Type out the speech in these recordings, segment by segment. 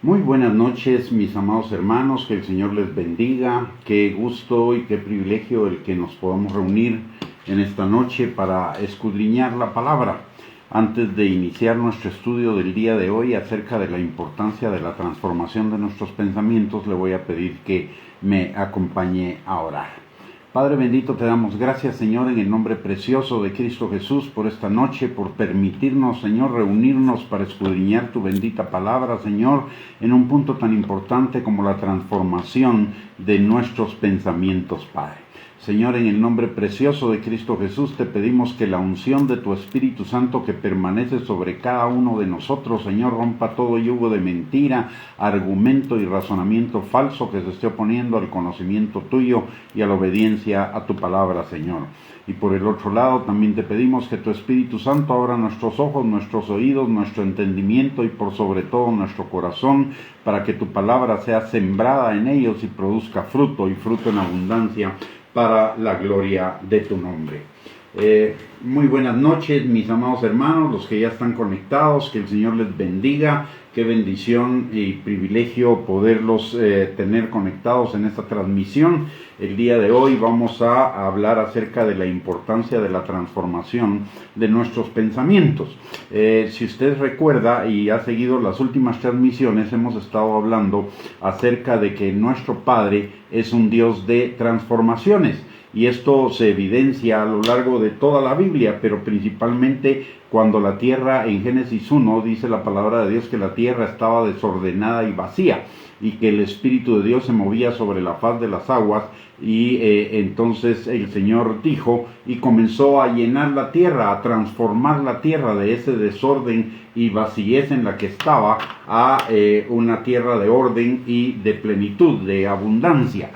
Muy buenas noches, mis amados hermanos, que el Señor les bendiga. Qué gusto y qué privilegio el que nos podamos reunir en esta noche para escudriñar la palabra. Antes de iniciar nuestro estudio del día de hoy acerca de la importancia de la transformación de nuestros pensamientos, le voy a pedir que me acompañe a orar. Padre bendito, te damos gracias, Señor, en el nombre precioso de Cristo Jesús, por esta noche, por permitirnos, Señor, reunirnos para escudriñar tu bendita palabra, Señor, en un punto tan importante como la transformación de nuestros pensamientos, Padre. Señor, en el nombre precioso de Cristo Jesús, te pedimos que la unción de tu Espíritu Santo que permanece sobre cada uno de nosotros, Señor, rompa todo yugo de mentira, argumento y razonamiento falso que se esté oponiendo al conocimiento tuyo y a la obediencia a tu palabra, Señor. Y por el otro lado, también te pedimos que tu Espíritu Santo abra nuestros ojos, nuestros oídos, nuestro entendimiento y por sobre todo nuestro corazón, para que tu palabra sea sembrada en ellos y produzca fruto y fruto en abundancia, para la gloria de tu nombre. Muy buenas noches, mis amados hermanos, los que ya están conectados, que el Señor les bendiga. Qué bendición y privilegio poderlos tener conectados en esta transmisión. El día de hoy vamos a hablar acerca de la importancia de la transformación de nuestros pensamientos. Si usted recuerda y ha seguido las últimas transmisiones, hemos estado hablando acerca de que nuestro Padre es un Dios de transformaciones. Y esto se evidencia a lo largo de toda la Biblia, pero principalmente cuando la tierra, en Génesis 1, dice la palabra de Dios que la tierra estaba desordenada y vacía, y que el Espíritu de Dios se movía sobre la faz de las aguas, y entonces el Señor dijo, y comenzó a llenar la tierra, a transformar la tierra de ese desorden y vacíez en la que estaba, a una tierra de orden y de plenitud, de abundancia.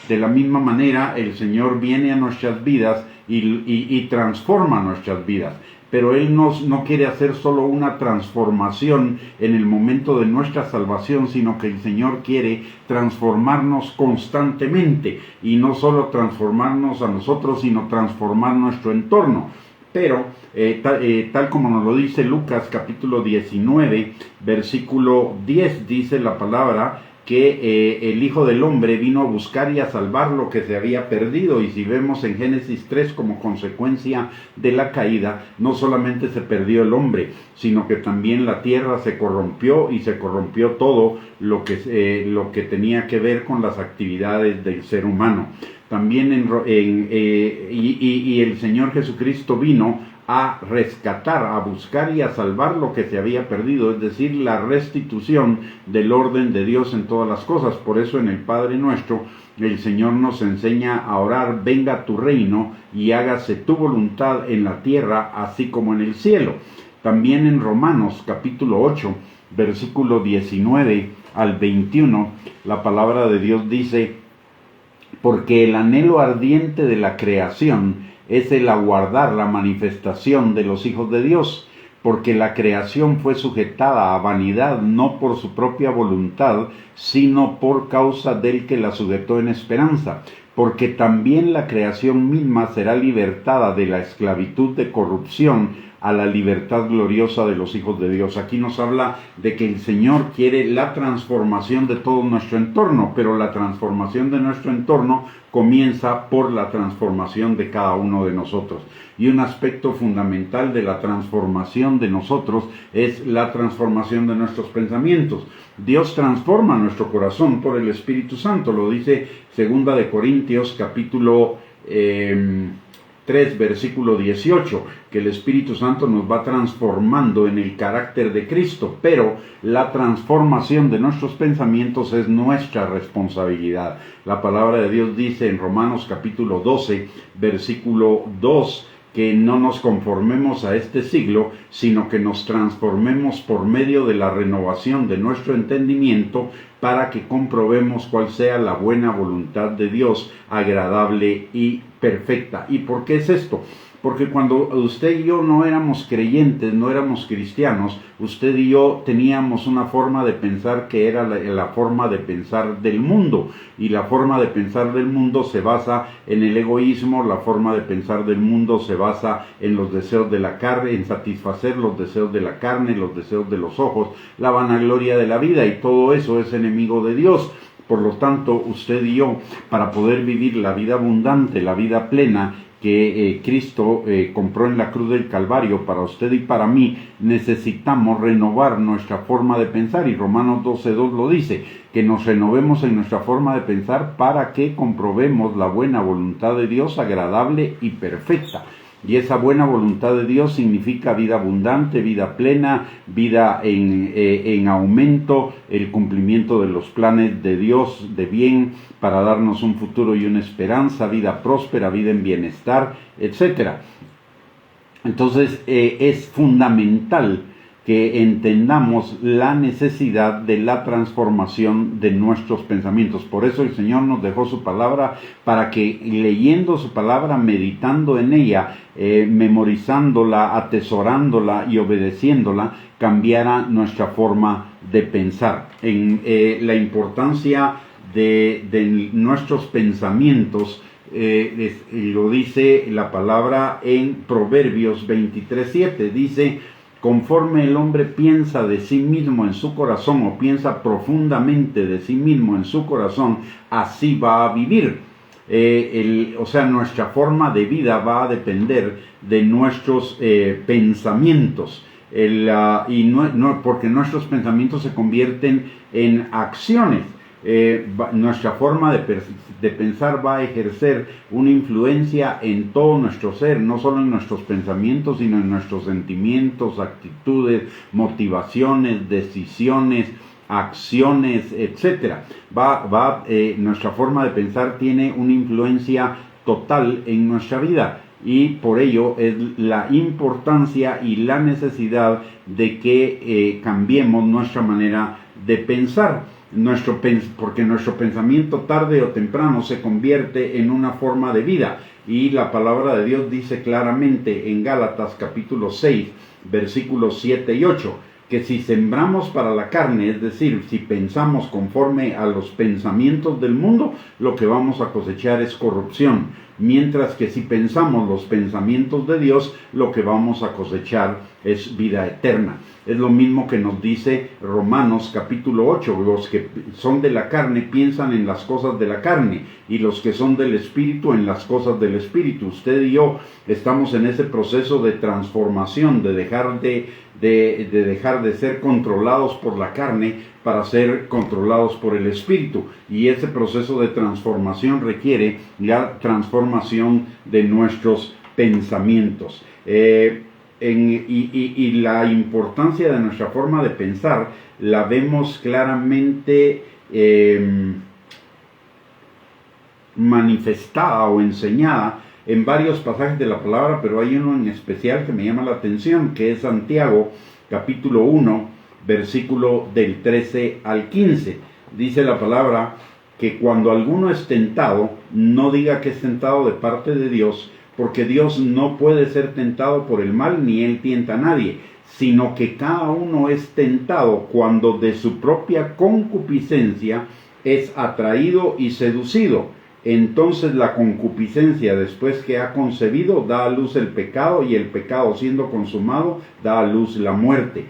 De la misma manera, el Señor viene a nuestras vidas y transforma nuestras vidas. Pero Él no quiere hacer solo una transformación en el momento de nuestra salvación, sino que el Señor quiere transformarnos constantemente. Y no solo transformarnos a nosotros, sino transformar nuestro entorno. Pero, tal como nos lo dice Lucas capítulo 19, versículo 10, dice la palabra que el Hijo del Hombre vino a buscar y a salvar lo que se había perdido. Y si vemos en Génesis 3, como consecuencia de la caída, no solamente se perdió el hombre, sino que también la tierra se corrompió, y se corrompió todo lo que tenía que ver con las actividades del ser humano. También y el Señor Jesucristo vino a rescatar, a buscar y a salvar lo que se había perdido, es decir, la restitución del orden de Dios en todas las cosas. Por eso en el Padre Nuestro el Señor nos enseña a orar: venga tu reino y hágase tu voluntad en la tierra así como en el cielo. También en Romanos capítulo 8, versículo 19 al 21, la palabra de Dios dice: porque el anhelo ardiente de la creación es el aguardar la manifestación de los hijos de Dios, porque la creación fue sujetada a vanidad no por su propia voluntad, sino por causa del que la sujetó en esperanza, porque también la creación misma será libertada de la esclavitud de corrupción a la libertad gloriosa de los hijos de Dios. Aquí nos habla de que el Señor quiere la transformación de todo nuestro entorno, pero la transformación de nuestro entorno comienza por la transformación de cada uno de nosotros. Y un aspecto fundamental de la transformación de nosotros es la transformación de nuestros pensamientos. Dios transforma nuestro corazón por el Espíritu Santo, lo dice 2 de Corintios capítulo 3, versículo 18, que el Espíritu Santo nos va transformando en el carácter de Cristo, pero la transformación de nuestros pensamientos es nuestra responsabilidad. La palabra de Dios dice en Romanos capítulo 12, versículo 2, que no nos conformemos a este siglo, sino que nos transformemos por medio de la renovación de nuestro entendimiento, para que comprobemos cuál sea la buena voluntad de Dios, agradable y perfecta. ¿Y por qué es esto? Porque cuando usted y yo no éramos creyentes, no éramos cristianos, usted y yo teníamos una forma de pensar que era la forma de pensar del mundo. Y la forma de pensar del mundo se basa en el egoísmo, la forma de pensar del mundo se basa en los deseos de la carne, en satisfacer los deseos de la carne, los deseos de los ojos, la vanagloria de la vida, y todo eso es enemigo de Dios. Por lo tanto, usted y yo, para poder vivir la vida abundante, la vida plena, que Cristo compró en la cruz del Calvario para usted y para mí, necesitamos renovar nuestra forma de pensar, y Romanos 12:2 lo dice, que nos renovemos en nuestra forma de pensar para que comprobemos la buena voluntad de Dios, agradable y perfecta. Y esa buena voluntad de Dios significa vida abundante, vida plena, vida en aumento, el cumplimiento de los planes de Dios de bien para darnos un futuro y una esperanza, vida próspera, vida en bienestar, etc. Entonces es fundamental que entendamos la necesidad de la transformación de nuestros pensamientos. Por eso el Señor nos dejó su palabra, para que leyendo su palabra, meditando en ella, memorizándola, atesorándola y obedeciéndola, cambiara nuestra forma de pensar. En la importancia de nuestros pensamientos, lo dice la palabra en Proverbios 23:7, dice: conforme el hombre piensa de sí mismo en su corazón, o piensa profundamente de sí mismo en su corazón, así va a vivir. O sea, nuestra forma de vida va a depender de nuestros pensamientos. Porque nuestros pensamientos se convierten en acciones. Nuestra forma de pensar va a ejercer una influencia en todo nuestro ser, no solo en nuestros pensamientos, sino en nuestros sentimientos, actitudes, motivaciones, decisiones, acciones, etc. Nuestra forma de pensar tiene una influencia total en nuestra vida, y por ello es la importancia y la necesidad de que cambiemos nuestra manera de pensar. Porque nuestro pensamiento tarde o temprano se convierte en una forma de vida, y la palabra de Dios dice claramente en Gálatas capítulo 6 versículos 7 y 8 que si sembramos para la carne, es decir, si pensamos conforme a los pensamientos del mundo, lo que vamos a cosechar es corrupción, mientras que si pensamos los pensamientos de Dios, lo que vamos a cosechar es vida eterna. Es lo mismo que nos dice Romanos capítulo 8, los que son de la carne piensan en las cosas de la carne, y los que son del Espíritu en las cosas del Espíritu. Usted y yo estamos en ese proceso de transformación, de dejar de ser controlados por la carne para ser controlados por el Espíritu, y ese proceso de transformación requiere la transformación de nuestros pensamientos. Y la importancia de nuestra forma de pensar la vemos claramente manifestada o enseñada en varios pasajes de la palabra, pero hay uno en especial que me llama la atención, que es Santiago capítulo 1 versículo del 13 al 15. Dice la palabra que cuando alguno es tentado, no diga que es tentado de parte de Dios, porque Dios no puede ser tentado por el mal, ni él tienta a nadie, sino que cada uno es tentado cuando de su propia concupiscencia es atraído y seducido. Entonces la concupiscencia, después que ha concebido, da a luz el pecado, y el pecado, siendo consumado, da a luz la muerte.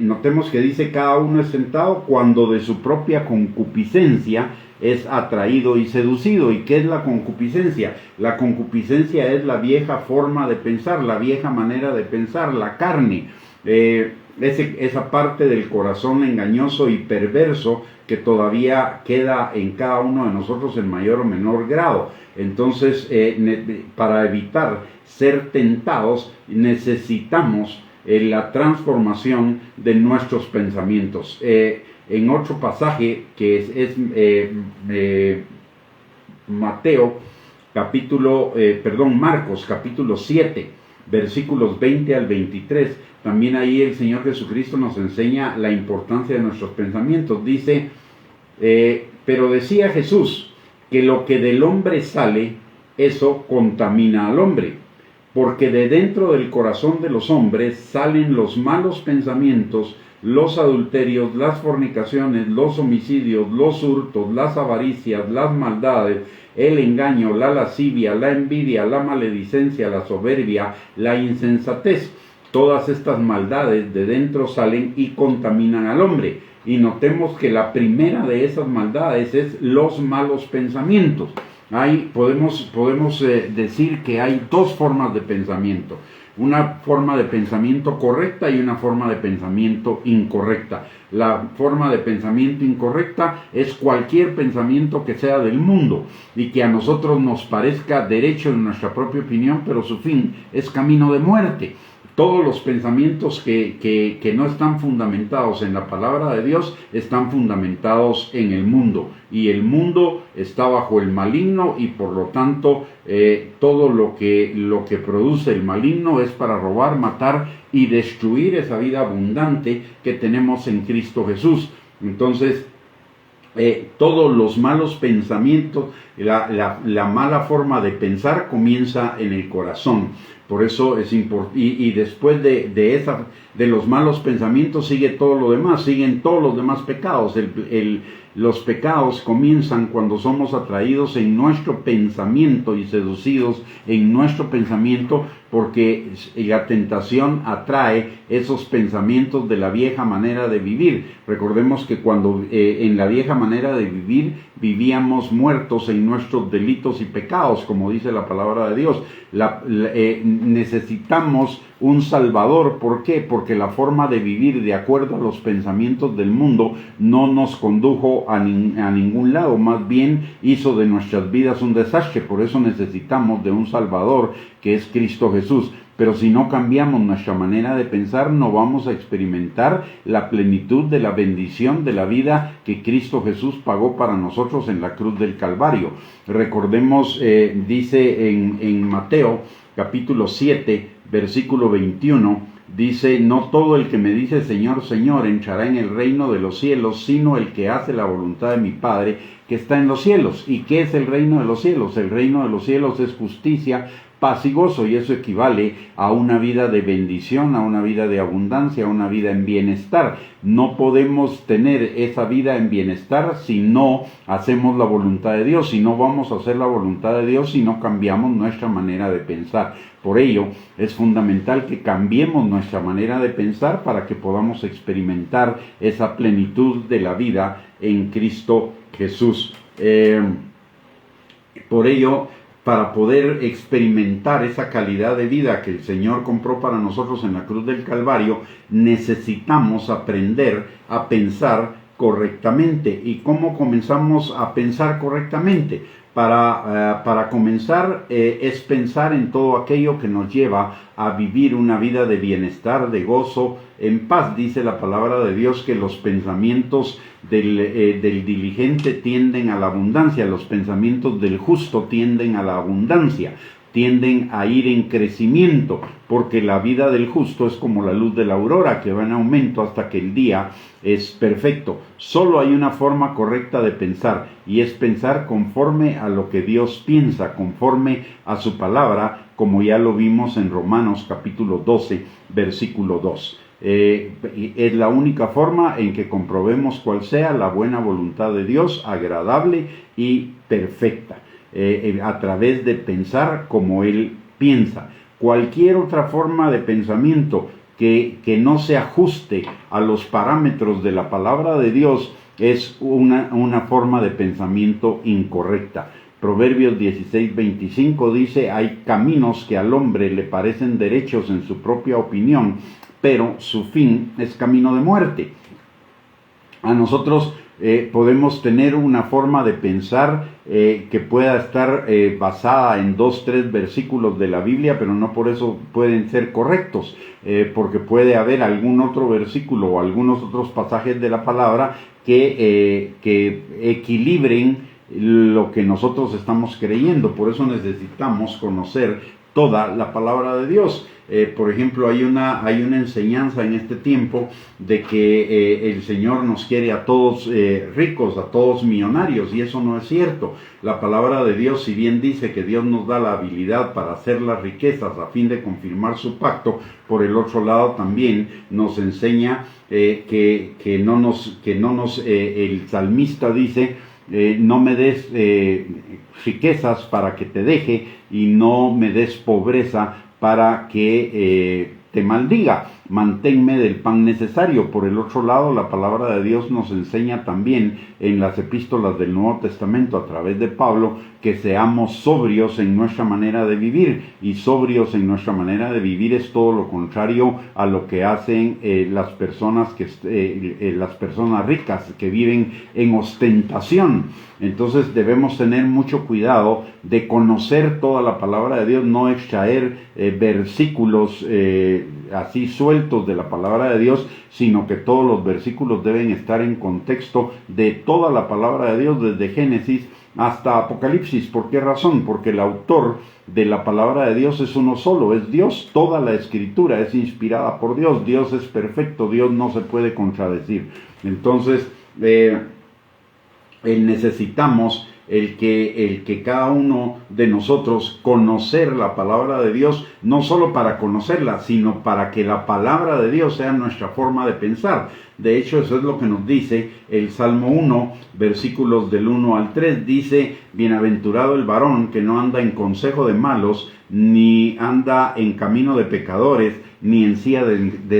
Notemos que dice cada uno es tentado cuando de su propia concupiscencia es atraído y seducido. ¿Y qué es la concupiscencia? La concupiscencia es la vieja forma de pensar, la vieja manera de pensar, la carne, esa parte del corazón engañoso y perverso que todavía queda en cada uno de nosotros en mayor o menor grado. Entonces, para evitar ser tentados, necesitamos la transformación de nuestros pensamientos. En otro pasaje que es Marcos capítulo 7 versículos 20 al 23, también ahí el Señor Jesucristo nos enseña la importancia de nuestros pensamientos. Dice, pero decía Jesús que lo que del hombre sale, eso contamina al hombre, porque de dentro del corazón de los hombres salen los malos pensamientos, los adulterios, las fornicaciones, los homicidios, los hurtos, las avaricias, las maldades, el engaño, la lascivia, la envidia, la maledicencia, la soberbia, la insensatez. Todas estas maldades de dentro salen y contaminan al hombre. Y notemos que la primera de esas maldades es los malos pensamientos. Podemos decir que hay dos formas de pensamiento. Una forma de pensamiento correcta y una forma de pensamiento incorrecta. La forma de pensamiento incorrecta es cualquier pensamiento que sea del mundo y que a nosotros nos parezca derecho en nuestra propia opinión, pero su fin es camino de muerte. Todos los pensamientos que no están fundamentados en la palabra de Dios están fundamentados en el mundo. Y el mundo está bajo el maligno y por lo tanto todo lo que produce el maligno es para robar, matar y destruir esa vida abundante que tenemos en Cristo Jesús. Entonces, todos los malos pensamientos, la mala forma de pensar comienza en el corazón. Por eso es importante, y después de los malos pensamientos sigue todo lo demás, siguen todos los demás pecados. Los pecados comienzan cuando somos atraídos en nuestro pensamiento y seducidos en nuestro pensamiento, porque la tentación atrae esos pensamientos de la vieja manera de vivir. Recordemos que cuando en la vieja manera de vivir vivíamos muertos en nuestros delitos y pecados, como dice la palabra de Dios. Necesitamos un Salvador. ¿Por qué? Porque la forma de vivir de acuerdo a los pensamientos del mundo no nos condujo a ningún lado, más bien hizo de nuestras vidas un desastre. Por eso necesitamos de un Salvador, que es Cristo Jesús. Pero si no cambiamos nuestra manera de pensar, no vamos a experimentar la plenitud de la bendición de la vida que Cristo Jesús pagó para nosotros en la cruz del Calvario. Recordemos, dice en Mateo capítulo 7, versículo 21, dice: no todo el que me dice Señor, Señor entrará en el reino de los cielos, sino el que hace la voluntad de mi Padre que está en los cielos. ¿Y qué es el reino de los cielos? El reino de los cielos es justicia, paz y gozo, y eso equivale a una vida de bendición, a una vida de abundancia, a una vida en bienestar. No podemos tener esa vida en bienestar si no hacemos la voluntad de Dios, si no vamos a hacer la voluntad de Dios, si no cambiamos nuestra manera de pensar. Por ello, es fundamental que cambiemos nuestra manera de pensar para que podamos experimentar esa plenitud de la vida en Cristo Jesús. Por ello, para poder experimentar esa calidad de vida que el Señor compró para nosotros en la cruz del Calvario, necesitamos aprender a pensar correctamente. ¿Y cómo comenzamos a pensar correctamente? Para comenzar es pensar en todo aquello que nos lleva a vivir una vida de bienestar, de gozo, en paz. Dice la palabra de Dios que los pensamientos del diligente tienden a la abundancia, los pensamientos del justo tienden a la abundancia, tienden a ir en crecimiento, porque la vida del justo es como la luz de la aurora, que va en aumento hasta que el día es perfecto. Solo hay una forma correcta de pensar, y es pensar conforme a lo que Dios piensa, conforme a su palabra, como ya lo vimos en Romanos capítulo 12, versículo 2. Es la única forma en que comprobemos cuál sea la buena voluntad de Dios, agradable y perfecta, a través de pensar como Él piensa. Cualquier otra forma de pensamiento que no se ajuste a los parámetros de la palabra de Dios es una forma de pensamiento incorrecta. Proverbios 16:25 dice: hay caminos que al hombre le parecen derechos en su propia opinión, pero su fin es camino de muerte. A nosotros podemos tener una forma de pensar que pueda estar basada en 2-3 versículos de la Biblia, pero no por eso pueden ser correctos, porque puede haber algún otro versículo o algunos otros pasajes de la palabra que equilibren lo que nosotros estamos creyendo. Por eso necesitamos conocer toda la palabra de Dios. Por ejemplo, hay una enseñanza en este tiempo de que el Señor nos quiere a todos ricos, a todos millonarios, y eso no es cierto. La palabra de Dios, si bien dice que Dios nos da la habilidad para hacer las riquezas a fin de confirmar su pacto, por el otro lado también nos enseña que el salmista dice, no me des riquezas para que te deje, y no me des pobreza para que te maldiga. Manténme del pan necesario. Por el otro lado, la palabra de Dios nos enseña también en las epístolas del Nuevo Testamento a través de Pablo que seamos sobrios en nuestra manera de vivir, y sobrios en nuestra manera de vivir es todo lo contrario a lo que hacen las personas ricas que viven en ostentación. Entonces debemos tener mucho cuidado de conocer toda la palabra de Dios, no extraer versículos así sueltos de la palabra de Dios, sino que todos los versículos deben estar en contexto de toda la palabra de Dios, desde Génesis hasta Apocalipsis. ¿Por qué razón? Porque el autor de la palabra de Dios es uno solo, es Dios. Toda la escritura es inspirada por Dios. Dios es perfecto, Dios no se puede contradecir. Entonces, necesitamos el que cada uno de nosotros conocer la palabra de Dios, no solo para conocerla, sino para que la palabra de Dios sea nuestra forma de pensar. De hecho, eso es lo que nos dice el Salmo 1, versículos del 1 al 3, dice, bienaventurado el varón que no anda en consejo de malos, ni anda en camino de pecadores, ni en silla de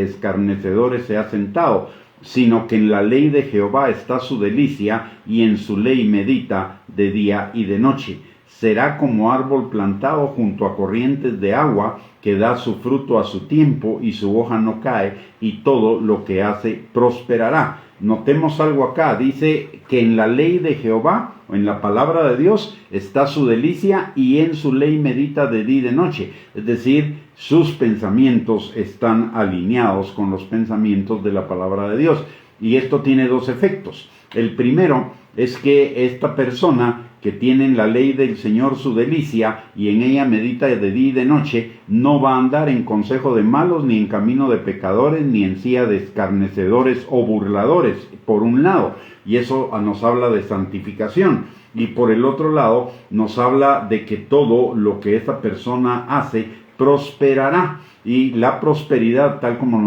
escarnecedores se ha sentado, sino que en la ley de Jehová está su delicia, y en su ley medita de día y de noche. Será como árbol plantado junto a corrientes de agua, que da su fruto a su tiempo, y su hoja no cae, y todo lo que hace prosperará. Notemos algo acá, dice que en la ley de Jehová, o en la palabra de Dios, está su delicia, y en su ley medita de día y de noche. Es decir, sus pensamientos están alineados con los pensamientos de la palabra de Dios. Y esto tiene dos efectos. El primero es que esta persona que tiene en la ley del Señor su delicia, y en ella medita de día y de noche, no va a andar en consejo de malos, ni en camino de pecadores, ni en silla de escarnecedores o burladores, por un lado. Y eso nos habla de santificación. Y por el otro lado, nos habla de que todo lo que esa persona hace prosperará. Y la prosperidad, tal como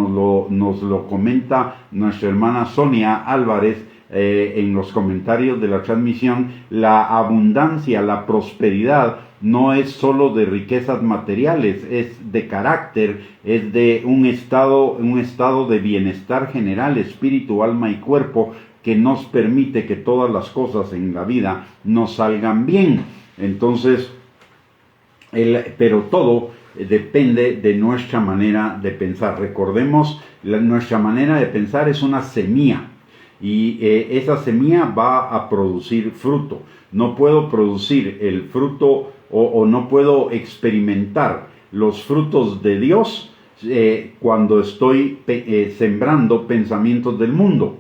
nos lo comenta nuestra hermana Sonia Álvarez en los comentarios de la transmisión, la abundancia, la prosperidad no es solo de riquezas materiales, es de carácter, es de un estado de bienestar general, espíritu, alma y cuerpo, que nos permite que todas las cosas en la vida nos salgan bien. Entonces, pero todo depende de nuestra manera de pensar. Recordemos, nuestra manera de pensar es una semilla, y esa semilla va a producir fruto. No puedo producir el fruto o no puedo experimentar los frutos de Dios cuando estoy sembrando pensamientos del mundo.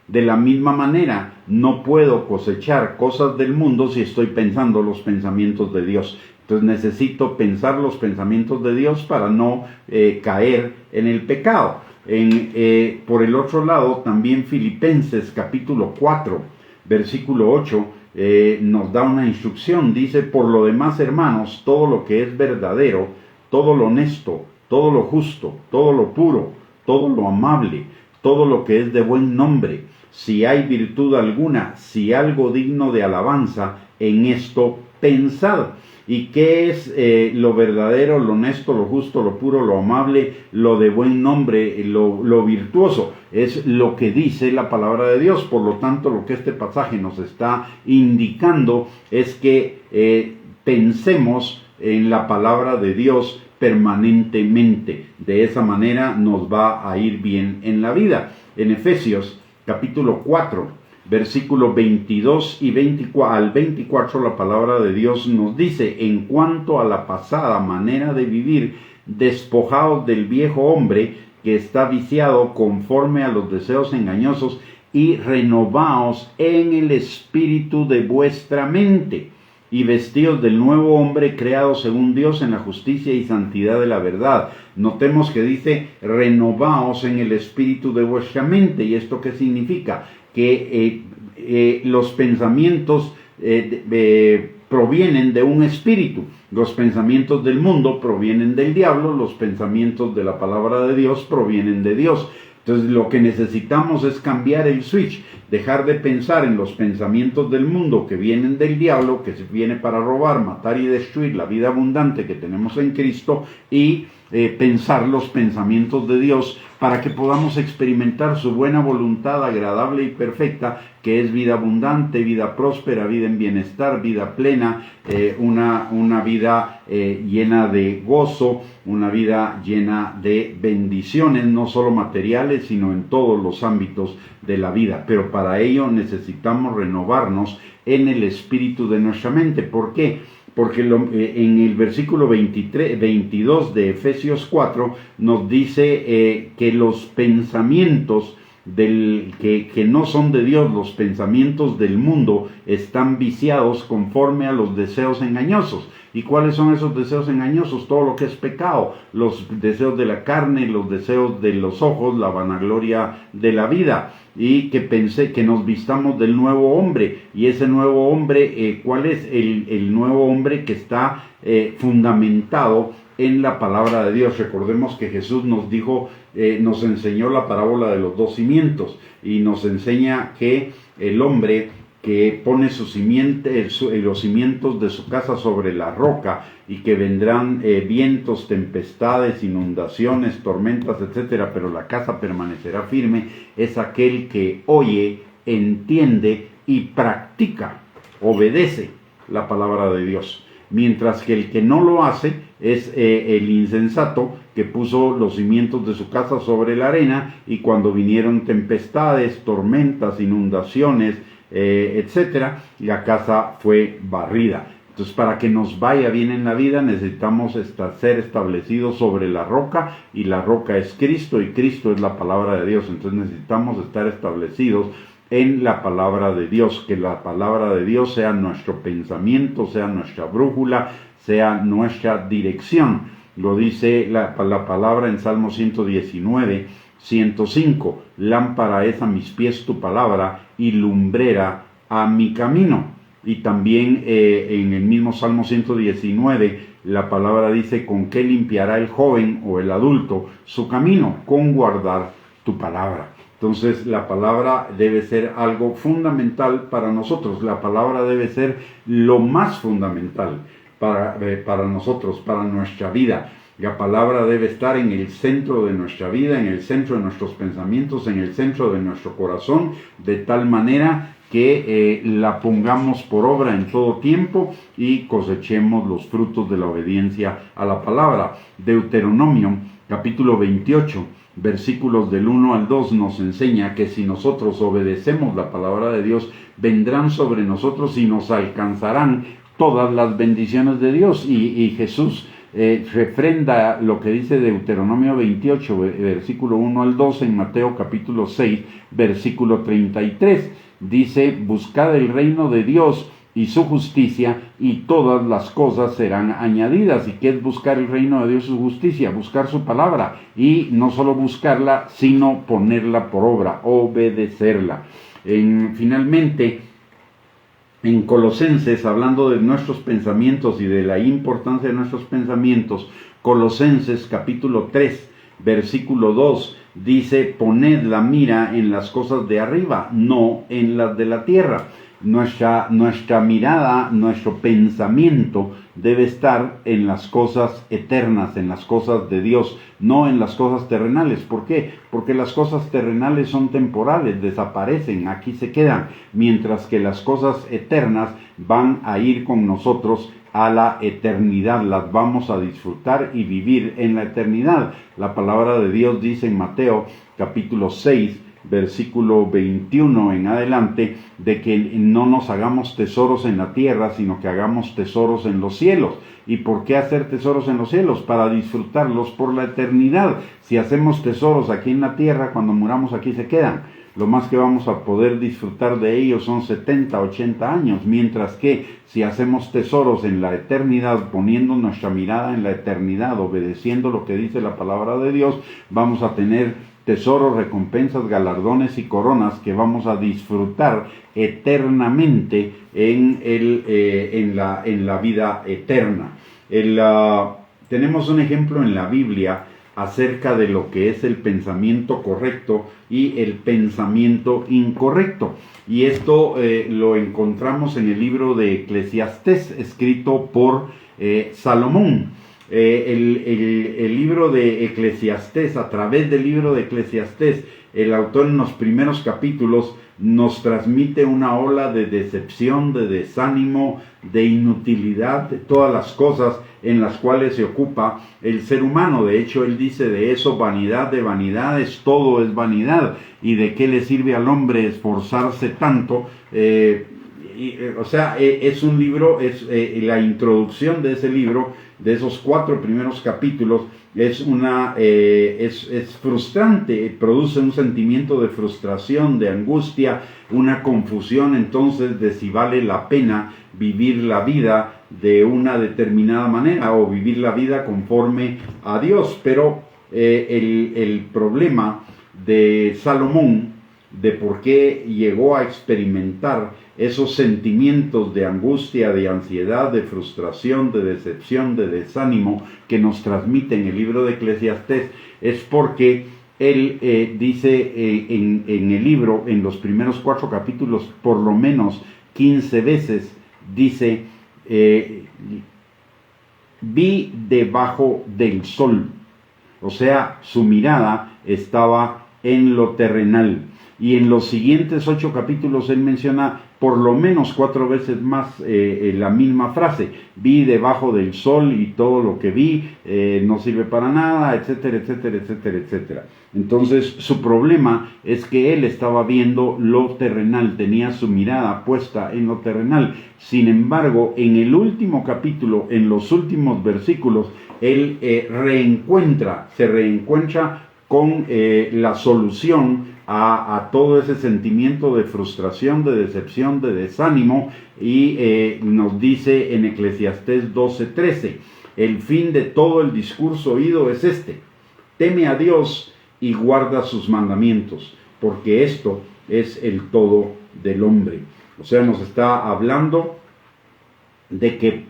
De la misma manera, no puedo cosechar cosas del mundo si estoy pensando los pensamientos de Dios. Entonces necesito pensar los pensamientos de Dios para no caer en el pecado. Por el otro lado, también Filipenses capítulo 4, versículo 8, nos da una instrucción. Dice, por lo demás, hermanos, todo lo que es verdadero, todo lo honesto, todo lo justo, todo lo puro, todo lo amable, todo lo que es de buen nombre, si hay virtud alguna, si algo digno de alabanza, en esto pensad. ¿Y qué es lo verdadero, lo honesto, lo justo, lo puro, lo amable, lo de buen nombre, lo virtuoso? Es lo que dice la palabra de Dios. Por lo tanto, lo que este pasaje nos está indicando es que pensemos en la palabra de Dios permanentemente. De esa manera nos va a ir bien en la vida. En Efesios capítulo 4, versículo 22 y 24, al 24, la palabra de Dios nos dice, en cuanto a la pasada manera de vivir, despojaos del viejo hombre que está viciado conforme a los deseos engañosos, y renovaos en el espíritu de vuestra mente. y vestidos del nuevo hombre creado según Dios en la justicia y santidad de la verdad. Notemos que dice, renovaos en el espíritu de vuestra mente. ¿Y esto qué significa? Que los pensamientos provienen de un espíritu. Los pensamientos del mundo provienen del diablo, los pensamientos de la palabra de Dios provienen de Dios. Entonces lo que necesitamos es cambiar el switch, dejar de pensar en los pensamientos del mundo que vienen del diablo, que viene para robar, matar y destruir la vida abundante que tenemos en Cristo, y pensar los pensamientos de Dios para que podamos experimentar su buena voluntad agradable y perfecta, que es vida abundante, vida próspera, vida en bienestar, vida plena, una vida llena de gozo, una vida llena de bendiciones, no solo materiales, sino en todos los ámbitos de la vida. Pero para ello necesitamos renovarnos en el espíritu de nuestra mente. ¿Por qué? Porque en el versículo 22 de Efesios 4 nos dice que los pensamientos que no son de Dios, los pensamientos del mundo, están viciados conforme a los deseos engañosos. ¿Y cuáles son esos deseos engañosos? Todo lo que es pecado, los deseos de la carne, los deseos de los ojos, la vanagloria de la vida. Y que nos vistamos del nuevo hombre. Y ese nuevo hombre, ¿cuál es? El nuevo hombre que está fundamentado en la palabra de Dios. Recordemos que Jesús nos dijo, nos enseñó la parábola de los dos cimientos, y nos enseña que el hombre que pone los cimientos de su casa sobre la roca, y que vendrán vientos, tempestades, inundaciones, tormentas, etcétera, pero la casa permanecerá firme, es aquel que oye, entiende y practica, obedece la palabra de Dios. Mientras que el que no lo hace es el insensato, que puso los cimientos de su casa sobre la arena, y cuando vinieron tempestades, tormentas, inundaciones, etcétera, la casa fue barrida. Entonces, para que nos vaya bien en la vida, necesitamos ser establecidos sobre la roca, y la roca es Cristo, y Cristo es la palabra de Dios. Entonces necesitamos estar establecidos en la palabra de Dios, que la palabra de Dios sea nuestro pensamiento, sea nuestra brújula, sea nuestra dirección. Lo dice la palabra en Salmo 119, 105, lámpara es a mis pies tu palabra y lumbrera a mi camino. Y también en el mismo Salmo 119, la palabra dice, ¿con qué limpiará el joven o el adulto su camino? Con guardar tu palabra. Entonces la palabra debe ser algo fundamental para nosotros. La palabra debe ser lo más fundamental para nosotros, para nuestra vida. La palabra debe estar en el centro de nuestra vida, en el centro de nuestros pensamientos, en el centro de nuestro corazón, de tal manera que la pongamos por obra en todo tiempo y cosechemos los frutos de la obediencia a la palabra. Deuteronomio capítulo 28, versículos del 1 al 2 nos enseña que si nosotros obedecemos la palabra de Dios, vendrán sobre nosotros y nos alcanzarán todas las bendiciones de Dios. Y Jesús refrenda lo que dice Deuteronomio 28, versículo 1 al 2, en Mateo capítulo 6, versículo 33. Dice, buscad el reino de Dios y su justicia, y todas las cosas serán añadidas. ¿Y qué es buscar el reino de Dios y su justicia? Buscar su palabra, y no solo buscarla, sino ponerla por obra, obedecerla. Finalmente, en Colosenses, hablando de nuestros pensamientos y de la importancia de nuestros pensamientos, Colosenses capítulo 3, versículo 2, dice, poned la mira en las cosas de arriba, no en las de la tierra. Nuestra mirada, nuestro pensamiento debe estar en las cosas eternas, en las cosas de Dios, no en las cosas terrenales. ¿Por qué? Porque las cosas terrenales son temporales, desaparecen, aquí se quedan, mientras que las cosas eternas van a ir con nosotros a la eternidad, las vamos a disfrutar y vivir en la eternidad. La palabra de Dios dice en Mateo capítulo 6, versículo 21 en adelante, de que no nos hagamos tesoros en la tierra, sino que hagamos tesoros en los cielos. ¿Y por qué hacer tesoros en los cielos? Para disfrutarlos por la eternidad. Si hacemos tesoros aquí en la tierra, cuando muramos aquí se quedan. Lo más que vamos a poder disfrutar de ellos son 70, 80 años, mientras que si hacemos tesoros en la eternidad, poniendo nuestra mirada en la eternidad, obedeciendo lo que dice la palabra de Dios, vamos a tener tesoros, recompensas, galardones y coronas que vamos a disfrutar eternamente en la vida eterna. Tenemos un ejemplo en la Biblia acerca de lo que es el pensamiento correcto y el pensamiento incorrecto. Y esto lo encontramos en el libro de Eclesiastés, escrito por Salomón. El libro de Eclesiastés, a través del libro de Eclesiastés, el autor en los primeros capítulos nos transmite una ola de decepción, de desánimo, de inutilidad, de todas las cosas en las cuales se ocupa el ser humano. De hecho, él dice de eso: vanidad de vanidades, todo es vanidad. ¿Y de qué le sirve al hombre esforzarse tanto? Es un libro, la introducción de ese libro, de esos 4 primeros capítulos, es frustrante, produce un sentimiento de frustración, de angustia, una confusión entonces de si vale la pena vivir la vida de una determinada manera o vivir la vida conforme a Dios. Pero el problema de Salomón, de por qué llegó a experimentar esos sentimientos de angustia, de ansiedad, de frustración, de decepción, de desánimo que nos transmite en el libro de Eclesiastés, es porque él dice en el libro, en los primeros 4 capítulos, por lo menos 15 veces, dice: vi debajo del sol. O sea, su mirada estaba en lo terrenal. Y en los siguientes 8 capítulos él menciona por lo menos 4 veces más la misma frase: vi debajo del sol y todo lo que vi no sirve para nada, etcétera, etcétera, etcétera, etcétera. Entonces su problema es que él estaba viendo lo terrenal, tenía su mirada puesta en lo terrenal. Sin embargo, en el último capítulo, en los últimos versículos, él se reencuentra con la solución a todo ese sentimiento de frustración, de decepción, de desánimo, y nos dice en Eclesiastés 12:13: el fin de todo el discurso oído es este: teme a Dios y guarda sus mandamientos, porque esto es el todo del hombre. O sea, nos está hablando de que,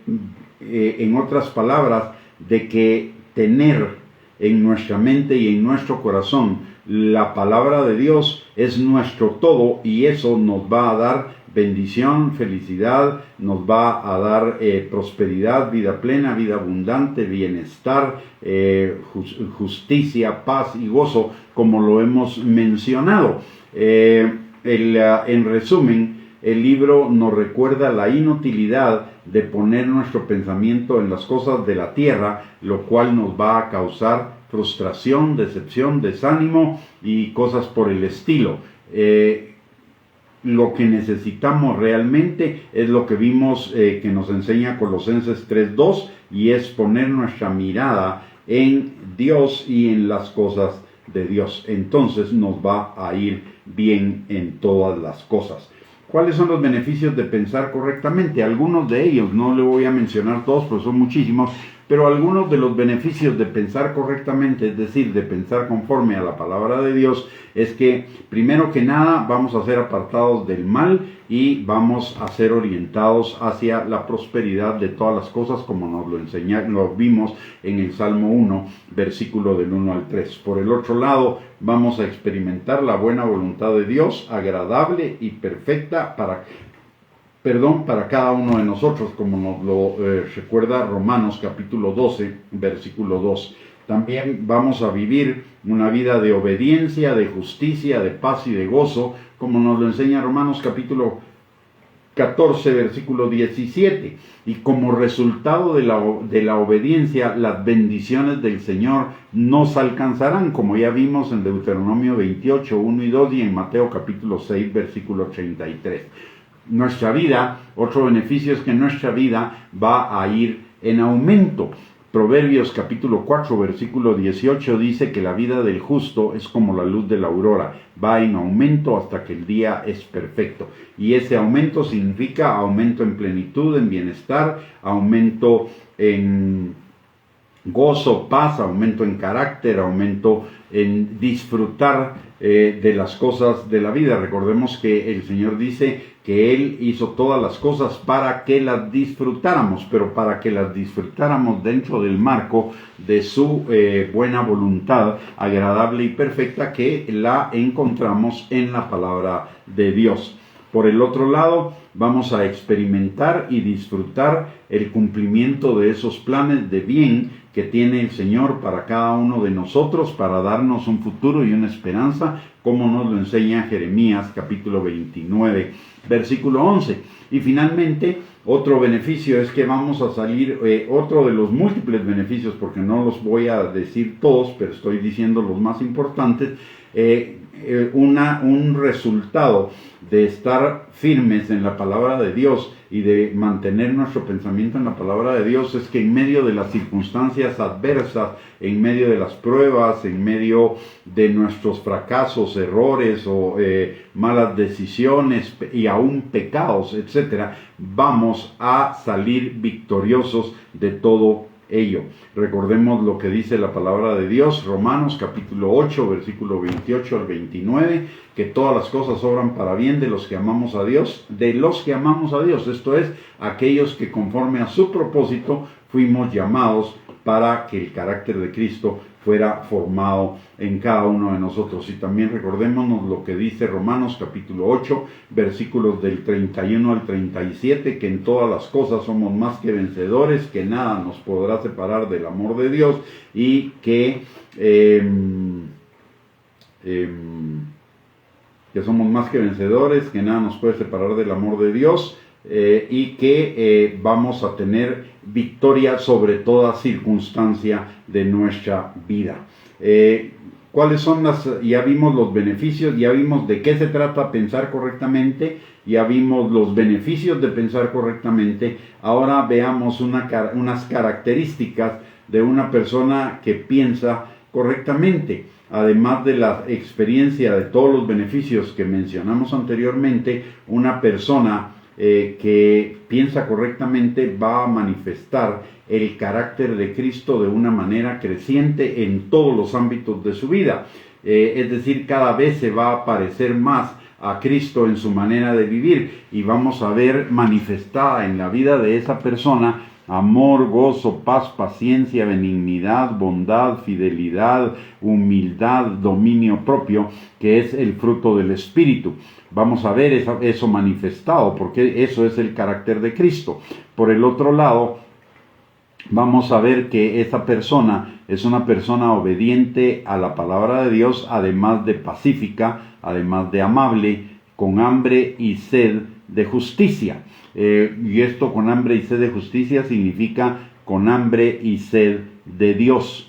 en otras palabras, de que tener en nuestra mente y en nuestro corazón la palabra de Dios es nuestro todo, y eso nos va a dar bendición, felicidad, nos va a dar prosperidad, vida plena, vida abundante, bienestar, justicia, paz y gozo, como lo hemos mencionado. En resumen, el libro nos recuerda la inutilidad de poner nuestro pensamiento en las cosas de la tierra, lo cual nos va a causar frustración, decepción, desánimo y cosas por el estilo. Lo que necesitamos realmente es lo que vimos que nos enseña Colosenses 3:2, y es poner nuestra mirada en Dios y en las cosas de Dios. Entonces nos va a ir bien en todas las cosas. ¿Cuáles son los beneficios de pensar correctamente? Algunos de ellos, no le voy a mencionar todos, porque son muchísimos, pero algunos de los beneficios de pensar correctamente, es decir, de pensar conforme a la palabra de Dios, es que primero que nada vamos a ser apartados del mal y vamos a ser orientados hacia la prosperidad de todas las cosas, como nos lo enseñaron, lo vimos en el Salmo 1, versículo del 1 al 3. Por el otro lado, vamos a experimentar la buena voluntad de Dios, agradable y perfecta para cada uno de nosotros, como nos lo recuerda Romanos capítulo 12, versículo 2. También vamos a vivir una vida de obediencia, de justicia, de paz y de gozo, como nos lo enseña Romanos capítulo 14, versículo 17. Y como resultado de la obediencia, las bendiciones del Señor nos alcanzarán, como ya vimos en Deuteronomio 28, 1 y 2 y en Mateo capítulo 6, versículo 33. Nuestra vida, otro beneficio es que nuestra vida va a ir en aumento. Proverbios capítulo 4, versículo 18 dice que la vida del justo es como la luz de la aurora, va en aumento hasta que el día es perfecto. Y ese aumento significa aumento en plenitud, en bienestar, aumento en gozo, paz, aumento en carácter, aumento en disfrutar de las cosas de la vida. Recordemos que el Señor dice que Él hizo todas las cosas para que las disfrutáramos, pero para que las disfrutáramos dentro del marco de su buena voluntad, agradable y perfecta, que la encontramos en la palabra de Dios. Por el otro lado, vamos a experimentar y disfrutar el cumplimiento de esos planes de bien que tiene el Señor para cada uno de nosotros, para darnos un futuro y una esperanza, como nos lo enseña Jeremías capítulo 29, versículo 11. Y finalmente, otro beneficio es que vamos a salir, otro de los múltiples beneficios, porque no los voy a decir todos, pero estoy diciendo los más importantes, un resultado de estar firmes en la palabra de Dios y de mantener nuestro pensamiento en la palabra de Dios es que en medio de las circunstancias adversas, en medio de las pruebas, en medio de nuestros fracasos, errores o malas decisiones y aún pecados, etcétera, vamos a salir victoriosos de todo ello. Recordemos lo que dice la palabra de Dios, Romanos capítulo 8, versículo 28 al 29, que todas las cosas obran para bien de los que amamos a Dios, esto es, aquellos que conforme a su propósito fuimos llamados para que el carácter de Cristo fuera formado en cada uno de nosotros. Y también recordémonos lo que dice Romanos capítulo 8, versículos del 31 al 37, que en todas las cosas somos más que vencedores, que nada nos podrá separar del amor de Dios y que somos más que vencedores, que nada nos puede separar del amor de Dios y que vamos a tener victoria sobre toda circunstancia de nuestra vida. ¿Cuáles son ya vimos los beneficios, ya vimos de qué se trata pensar correctamente, ya vimos los beneficios de pensar correctamente. Ahora veamos unas características de una persona que piensa correctamente. Además de la experiencia de todos los beneficios que mencionamos anteriormente, una persona que piensa correctamente va a manifestar el carácter de Cristo de una manera creciente en todos los ámbitos de su vida. Es decir, cada vez se va a parecer más a Cristo en su manera de vivir y vamos a ver manifestada en la vida de esa persona amor, gozo, paz, paciencia, benignidad, bondad, fidelidad, humildad, dominio propio, que es el fruto del Espíritu. Vamos a ver eso manifestado, porque eso es el carácter de Cristo. Por el otro lado, vamos a ver que esa persona es una persona obediente a la palabra de Dios, además de pacífica, además de amable, con hambre y sed de justicia. Y esto con hambre y sed de justicia significa con hambre y sed de Dios.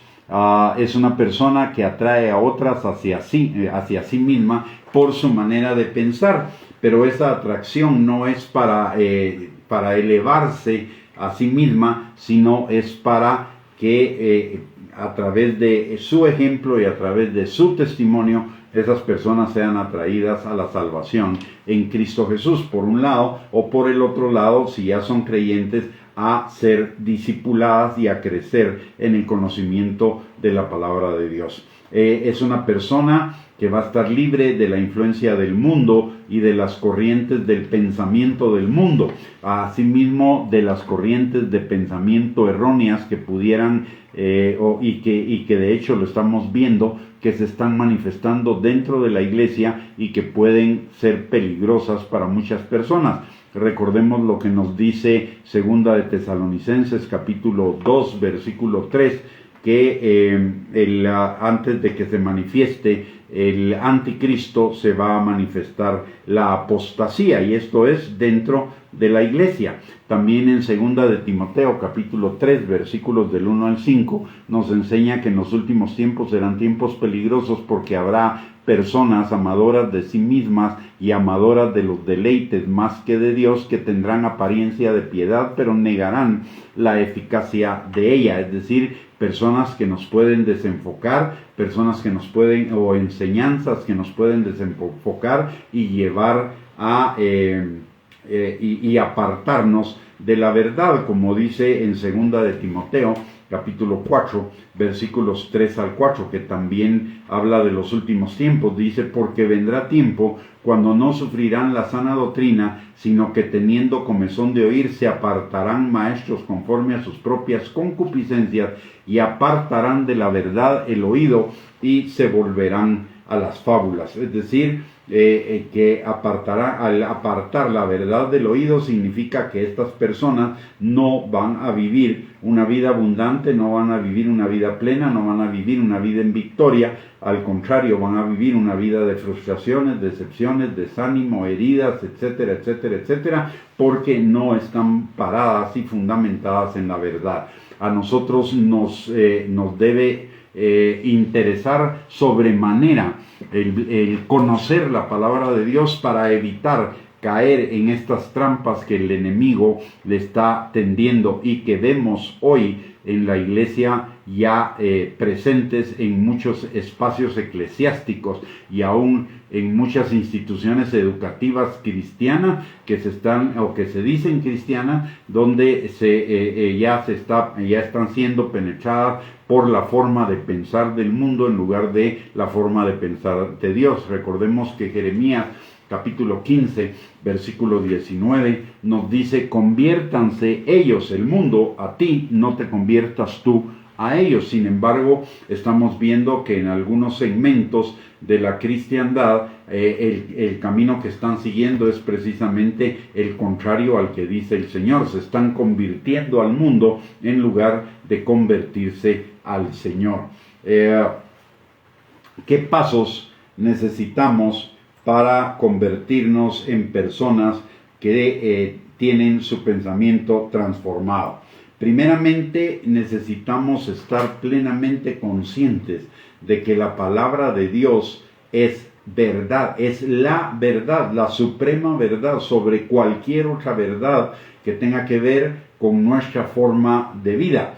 Es una persona que atrae a otras hacia sí misma por su manera de pensar, pero esa atracción no es para elevarse a sí misma, sino es para que a través de su ejemplo y a través de su testimonio esas personas sean atraídas a la salvación en Cristo Jesús, por un lado, o por el otro lado, si ya son creyentes, a ser discipuladas y a crecer en el conocimiento de la palabra de Dios. Es una persona que va a estar libre de la influencia del mundo y de las corrientes del pensamiento del mundo, asimismo de las corrientes de pensamiento erróneas que pudieran y que de hecho lo estamos viendo, que se están manifestando dentro de la iglesia y que pueden ser peligrosas para muchas personas. Recordemos lo que nos dice Segunda de Tesalonicenses capítulo 2 versículo 3, que antes de que se manifieste el anticristo se va a manifestar la apostasía, y esto es dentro de la iglesia. También en 2 de Timoteo capítulo 3 versículos del 1 al 5 nos enseña que en los últimos tiempos serán tiempos peligrosos, porque habrá personas amadoras de sí mismas y amadoras de los deleites más que de Dios, que tendrán apariencia de piedad pero negarán la eficacia de ella. Es decir, personas que nos pueden desenfocar, personas que nos pueden, o enseñanzas que nos pueden desenfocar y llevar a y apartarnos de la verdad, como dice en 2 de Timoteo capítulo 4 versículos 3 al 4, que también habla de los últimos tiempos. Dice: porque vendrá tiempo cuando no sufrirán la sana doctrina, sino que teniendo comezón de oír, se apartarán maestros conforme a sus propias concupiscencias, y apartarán de la verdad el oído, y se volverán a las fábulas. Es decir, que al apartar la verdad del oído, significa que estas personas no van a vivir una vida abundante, no van a vivir una vida plena, no van a vivir una vida en victoria. Al contrario, van a vivir una vida de frustraciones, decepciones, desánimo, heridas, etcétera, etcétera, etcétera, porque no están paradas y fundamentadas en la verdad. A nosotros nos debe interesar sobremanera el conocer la palabra de Dios, para evitar caer en estas trampas que el enemigo le está tendiendo, y que vemos hoy en la iglesia ya presentes en muchos espacios eclesiásticos y aún en muchas instituciones educativas cristianas que se dicen cristianas, donde ya están siendo penetradas por la forma de pensar del mundo en lugar de la forma de pensar de Dios. Recordemos que Jeremías capítulo 15, versículo 19, nos dice: conviértanse ellos, el mundo, a ti, no te conviertas tú a ellos. Sin embargo, estamos viendo que en algunos segmentos de la cristiandad el camino que están siguiendo es precisamente el contrario al que dice el Señor. Se están convirtiendo al mundo en lugar de convertirse al Señor. ¿Qué pasos necesitamos para convertirnos en personas que tienen su pensamiento transformado? Primeramente, necesitamos estar plenamente conscientes de que la palabra de Dios es verdad, es la verdad, la suprema verdad sobre cualquier otra verdad que tenga que ver con nuestra forma de vida.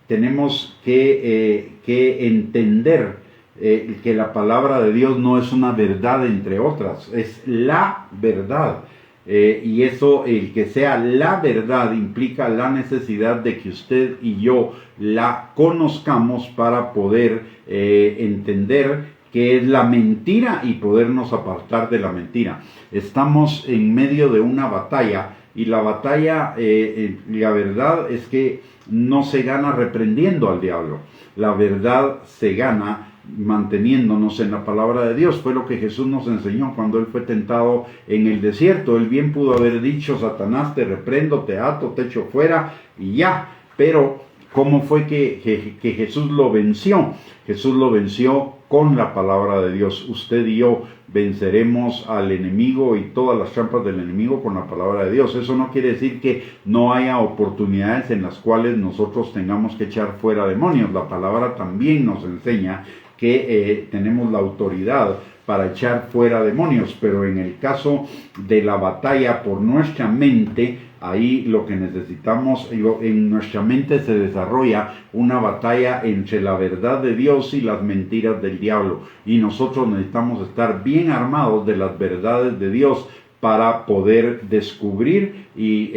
Tenemos que entender que la palabra de Dios no es una verdad entre otras, es la verdad. Y eso, el que sea la verdad, implica la necesidad de que usted y yo la conozcamos para poder entender qué es la mentira y podernos apartar de la mentira. Estamos en medio de una batalla, y la batalla, la verdad es que no se gana reprendiendo al diablo. La verdad se gana manteniéndonos en la palabra de Dios. Fue lo que Jesús nos enseñó cuando Él fue tentado en el desierto. Él bien pudo haber dicho: Satanás, te reprendo, te ato, te echo fuera y ya. Pero ¿cómo fue que Jesús lo venció? Jesús lo venció con la palabra de Dios. Usted y yo venceremos al enemigo y todas las trampas del enemigo con la palabra de Dios. Eso no quiere decir que no haya oportunidades en las cuales nosotros tengamos que echar fuera demonios. La palabra también nos enseña que tenemos la autoridad para echar fuera demonios, pero en el caso de la batalla por nuestra mente, ahí lo que necesitamos, en nuestra mente se desarrolla una batalla entre la verdad de Dios y las mentiras del diablo, y nosotros necesitamos estar bien armados de las verdades de Dios para poder descubrir y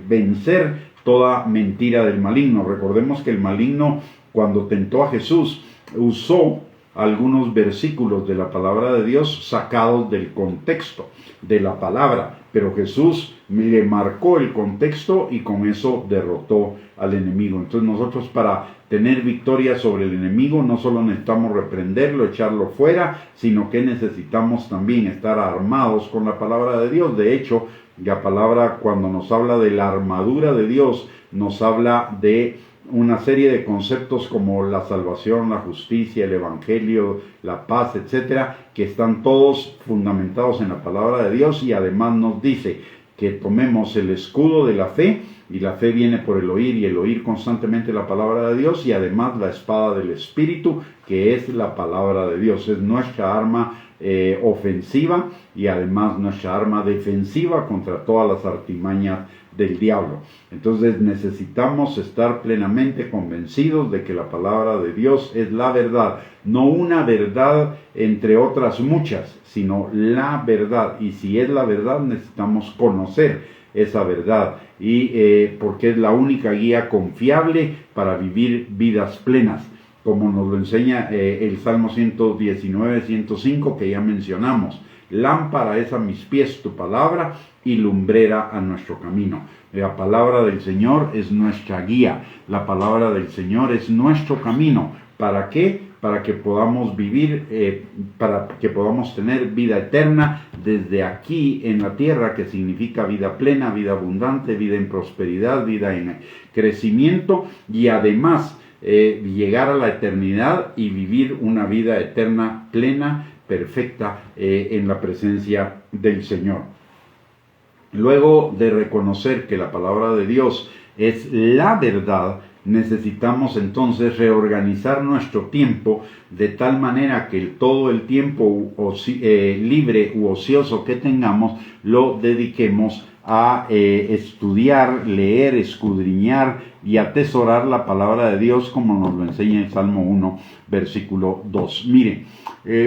vencer toda mentira del maligno. Recordemos que el maligno, cuando tentó a Jesús, usó algunos versículos de la palabra de Dios sacados del contexto de la palabra, pero Jesús le marcó el contexto y con eso derrotó al enemigo. Entonces nosotros, para tener victoria sobre el enemigo, no solo necesitamos reprenderlo, echarlo fuera, sino que necesitamos también estar armados con la palabra de Dios. De hecho, la palabra, cuando nos habla de la armadura de Dios, nos habla de una serie de conceptos como la salvación, la justicia, el evangelio, la paz, etcétera, que están todos fundamentados en la palabra de Dios, y además nos dice que tomemos el escudo de la fe, y la fe viene por el oír, y el oír constantemente la palabra de Dios, y además la espada del Espíritu, que es la palabra de Dios. Es nuestra arma ofensiva y además nuestra arma defensiva contra todas las artimañas del diablo. Entonces necesitamos estar plenamente convencidos de que la palabra de Dios es la verdad, no una verdad entre otras muchas, sino la verdad. Y si es la verdad, necesitamos conocer esa verdad, y porque es la única guía confiable para vivir vidas plenas, como nos lo enseña el Salmo 119, 105, que ya mencionamos. Lámpara es a mis pies tu palabra y lumbrera a nuestro camino. La palabra del Señor es nuestra guía. La palabra del Señor es nuestro camino. ¿Para qué? Para que podamos vivir, para que podamos tener vida eterna desde aquí en la tierra, que significa vida plena, vida abundante, vida en prosperidad, vida en crecimiento, y además llegar a la eternidad y vivir una vida eterna plena, perfecta, en la presencia del Señor. Luego de reconocer que la palabra de Dios es la verdad, necesitamos entonces reorganizar nuestro tiempo de tal manera que todo el tiempo libre u ocioso que tengamos lo dediquemos a estudiar, leer, escudriñar y atesorar la palabra de Dios, como nos lo enseña el Salmo 1, versículo 2. Mire,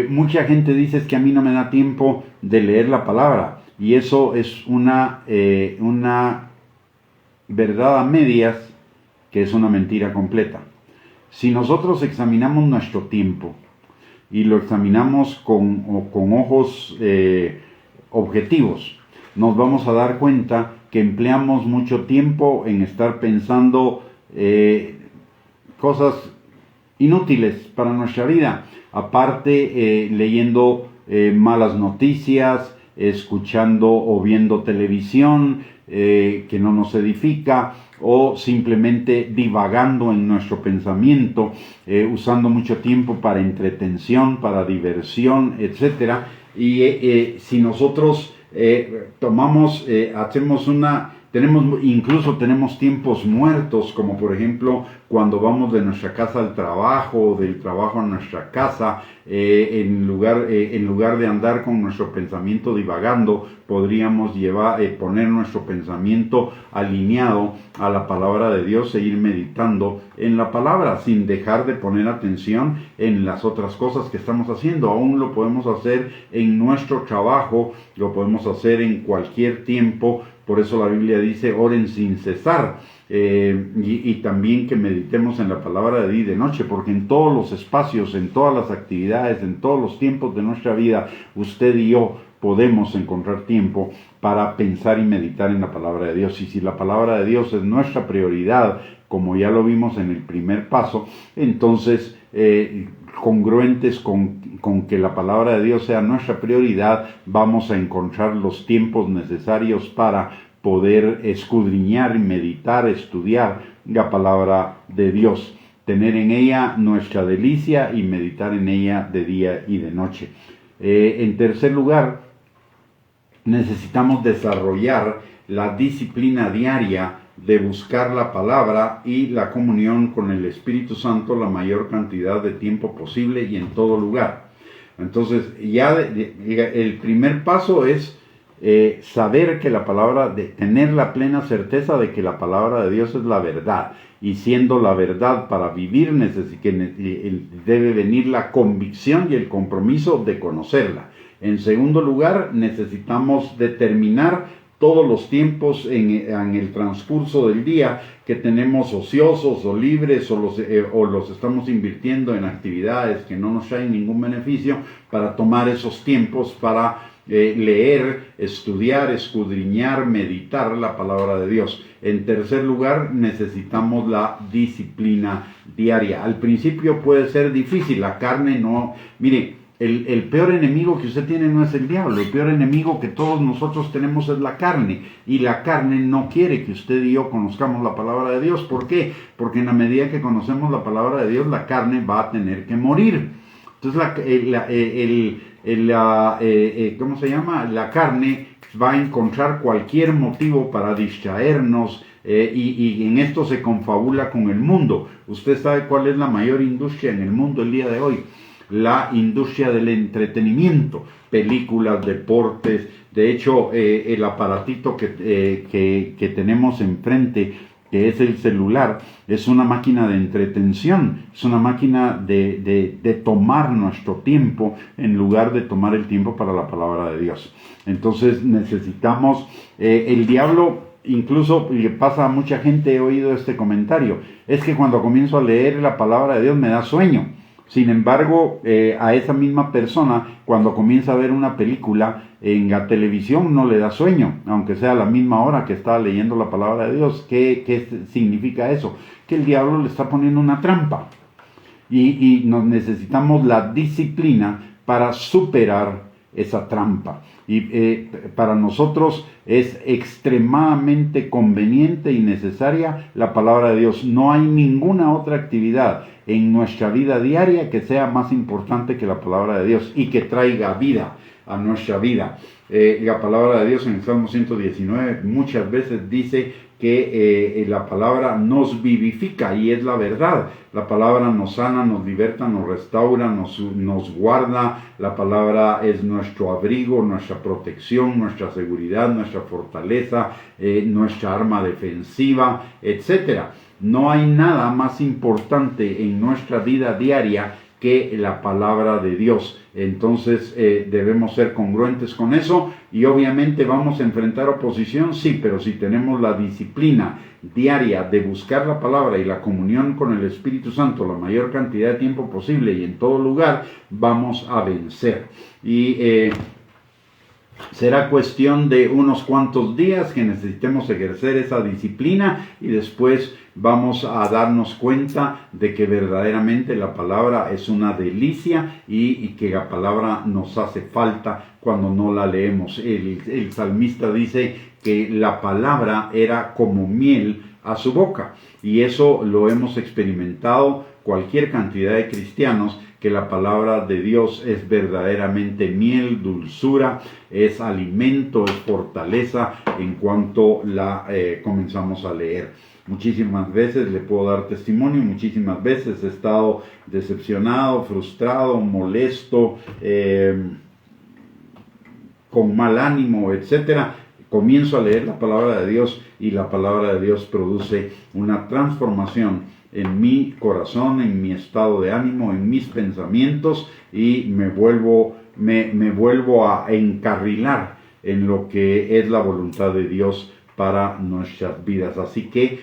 mucha gente dice: es que a mí no me da tiempo de leer la palabra, y eso es una verdad a medias, que es una mentira completa. Si nosotros examinamos nuestro tiempo y lo examinamos con ojos objetivos, nos vamos a dar cuenta que empleamos mucho tiempo en estar pensando cosas inútiles para nuestra vida, aparte leyendo malas noticias, escuchando o viendo televisión que no nos edifica, o simplemente divagando en nuestro pensamiento, usando mucho tiempo para entretención, para diversión, etcétera. Y si nosotros tenemos tiempos muertos, como por ejemplo cuando vamos de nuestra casa al trabajo, del trabajo a nuestra casa, en lugar de andar con nuestro pensamiento divagando, podríamos poner nuestro pensamiento alineado a la palabra de Dios e ir meditando en la palabra, sin dejar de poner atención en las otras cosas que estamos haciendo. Aún lo podemos hacer en nuestro trabajo, lo podemos hacer en cualquier tiempo. Por eso la Biblia dice: oren sin cesar, y también que meditemos en la palabra de día y de noche, porque en todos los espacios, en todas las actividades, en todos los tiempos de nuestra vida, usted y yo podemos encontrar tiempo para pensar y meditar en la palabra de Dios. Y si la palabra de Dios es nuestra prioridad, como ya lo vimos en el primer paso, entonces congruentes con que la palabra de Dios sea nuestra prioridad, vamos a encontrar los tiempos necesarios para poder escudriñar, meditar, estudiar la palabra de Dios, tener en ella nuestra delicia y meditar en ella de día y de noche. En tercer lugar, necesitamos desarrollar la disciplina diaria de buscar la palabra y la comunión con el Espíritu Santo la mayor cantidad de tiempo posible y en todo lugar. Entonces, el primer paso es saber que la palabra, tener la plena certeza de que la palabra de Dios es la verdad, y siendo la verdad para vivir debe venir la convicción y el compromiso de conocerla. En segundo lugar, necesitamos determinar todos los tiempos en el transcurso del día que tenemos ociosos o libres, o los estamos invirtiendo en actividades que no nos traen ningún beneficio, para tomar esos tiempos para leer, estudiar, escudriñar, meditar la palabra de Dios. En tercer lugar, necesitamos la disciplina diaria. Al principio puede ser difícil, la carne no... Mire, el peor enemigo que usted tiene no es el diablo, el peor enemigo que todos nosotros tenemos es la carne, y la carne no quiere que usted y yo conozcamos la palabra de Dios. ¿Por qué? Porque en la medida que conocemos la palabra de Dios, la carne va a tener que morir. Entonces ¿cómo se llama? La carne va a encontrar cualquier motivo para distraernos, y en esto se confabula con el mundo. Usted sabe cuál es la mayor industria en el mundo el día de hoy: la industria del entretenimiento, películas, deportes. De hecho, el aparatito que tenemos enfrente, que es el celular, es una máquina de entretención, es una máquina de tomar nuestro tiempo en lugar de tomar el tiempo para la palabra de Dios. Entonces necesitamos, el diablo, incluso le pasa a mucha gente, he oído este comentario, es que cuando comienzo a leer la palabra de Dios me da sueño. Sin embargo, a esa misma persona, cuando comienza a ver una película en la televisión, no le da sueño, aunque sea a la misma hora que está leyendo la palabra de Dios. ¿Qué significa eso? Que el diablo le está poniendo una trampa. Y nos necesitamos la disciplina para superar esa trampa. Y para nosotros es extremadamente conveniente y necesaria la palabra de Dios. No hay ninguna otra actividad en nuestra vida diaria que sea más importante que la palabra de Dios y que traiga vida a nuestra vida. La palabra de Dios en el Salmo 119 muchas veces dice que la palabra nos vivifica, y es la verdad. La palabra nos sana, nos liberta, nos restaura, nos guarda. La palabra es nuestro abrigo, nuestra protección, nuestra seguridad, nuestra fortaleza, nuestra arma defensiva, etc. No hay nada más importante en nuestra vida diaria que la palabra de Dios. Entonces debemos ser congruentes con eso, y obviamente vamos a enfrentar oposición, sí, pero si tenemos la disciplina diaria de buscar la palabra y la comunión con el Espíritu Santo la mayor cantidad de tiempo posible y en todo lugar, vamos a vencer. Y será cuestión de unos cuantos días que necesitemos ejercer esa disciplina, y después vamos a darnos cuenta de que verdaderamente la palabra es una delicia, y que la palabra nos hace falta cuando no la leemos. El salmista dice que la palabra era como miel a su boca, y eso lo hemos experimentado cualquier cantidad de cristianos, que la palabra de Dios es verdaderamente miel, dulzura, es alimento, es fortaleza en cuanto la comenzamos a leer. Muchísimas veces le puedo dar testimonio, muchísimas veces he estado decepcionado, frustrado, molesto, con mal ánimo, etcétera. Comienzo a leer la palabra de Dios, y la palabra de Dios produce una transformación en mi corazón, en mi estado de ánimo, en mis pensamientos, y me vuelvo a encarrilar en lo que es la voluntad de Dios para nuestras vidas. Así que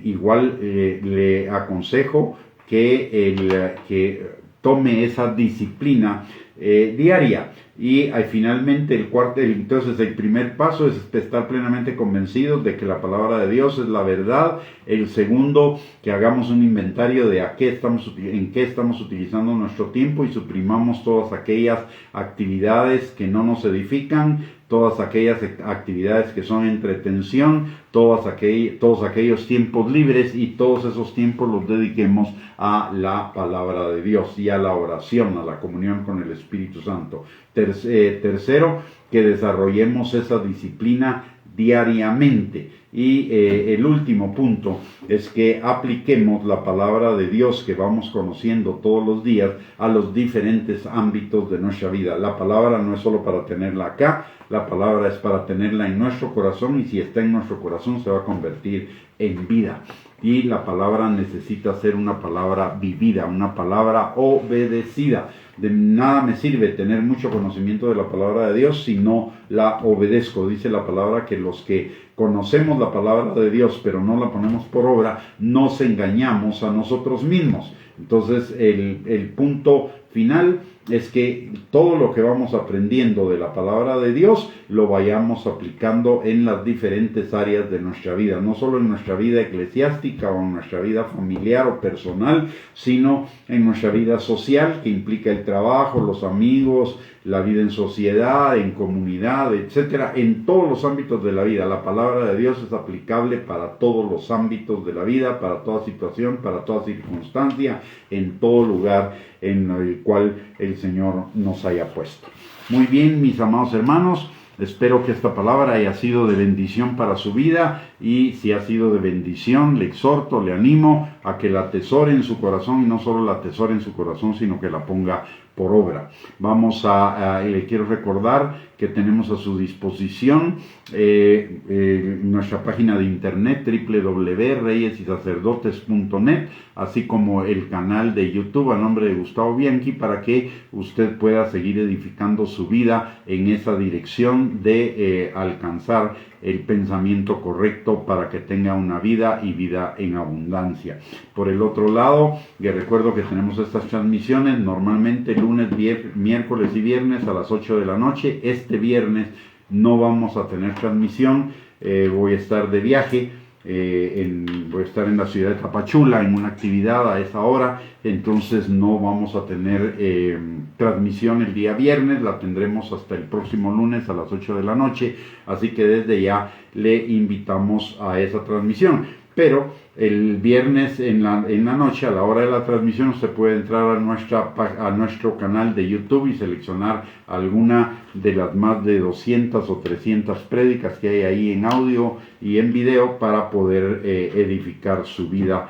igual le aconsejo que tome esa disciplina diaria. Y finalmente entonces el primer paso es estar plenamente convencidos de que la palabra de Dios es la verdad. El segundo, que hagamos un inventario de en qué estamos utilizando nuestro tiempo, y suprimamos todas aquellas actividades que no nos edifican, todas aquellas actividades que son entretención, todos aquellos tiempos libres, y todos esos tiempos los dediquemos a la palabra de Dios y a la oración, a la comunión con el Espíritu Santo. Tercero, que desarrollemos esa disciplina diariamente. Y el último punto es que apliquemos la palabra de Dios que vamos conociendo todos los días a los diferentes ámbitos de nuestra vida. La palabra no es solo para tenerla acá, la palabra es para tenerla en nuestro corazón, y si está en nuestro corazón se va a convertir en vida. Y la palabra necesita ser una palabra vivida, una palabra obedecida. De nada me sirve tener mucho conocimiento de la palabra de Dios si no la obedezco. Dice la palabra que los que conocemos la palabra de Dios pero no la ponemos por obra, nos engañamos a nosotros mismos. Entonces el punto final es que todo lo que vamos aprendiendo de la palabra de Dios lo vayamos aplicando en las diferentes áreas de nuestra vida, no solo en nuestra vida eclesiástica o en nuestra vida familiar o personal, sino en nuestra vida social, que implica el trabajo, los amigos, la vida en sociedad, en comunidad, etcétera, en todos los ámbitos de la vida. La palabra de Dios es aplicable para todos los ámbitos de la vida, para toda situación, para toda circunstancia, en todo lugar en el cual el Señor nos haya puesto. Muy bien, mis amados hermanos, espero que esta palabra haya sido de bendición para su vida, y si ha sido de bendición, le exhorto, le animo a que la atesore en su corazón, y no solo la atesore en su corazón, sino que la ponga por obra. Le quiero recordar que tenemos a su disposición nuestra página de internet www.reyesysacerdotes.net, así como el canal de YouTube a nombre de Gustavo Bianchi, para que usted pueda seguir edificando su vida en esa dirección de alcanzar el pensamiento correcto para que tenga una vida y vida en abundancia. Por el otro lado, les recuerdo que tenemos estas transmisiones normalmente lunes, miércoles y viernes a las 8 de la noche. Este viernes no vamos a tener transmisión, voy a estar de viaje. Voy a estar en la ciudad de Tapachula en una actividad a esa hora, entonces no vamos a tener transmisión el día viernes, la tendremos hasta el próximo lunes a las 8 de la noche, así que desde ya le invitamos a esa transmisión. Pero el viernes en la noche, a la hora de la transmisión, usted puede entrar a nuestro canal de YouTube y seleccionar alguna de las más de 200 o 300 prédicas que hay ahí en audio y en video para poder edificar su vida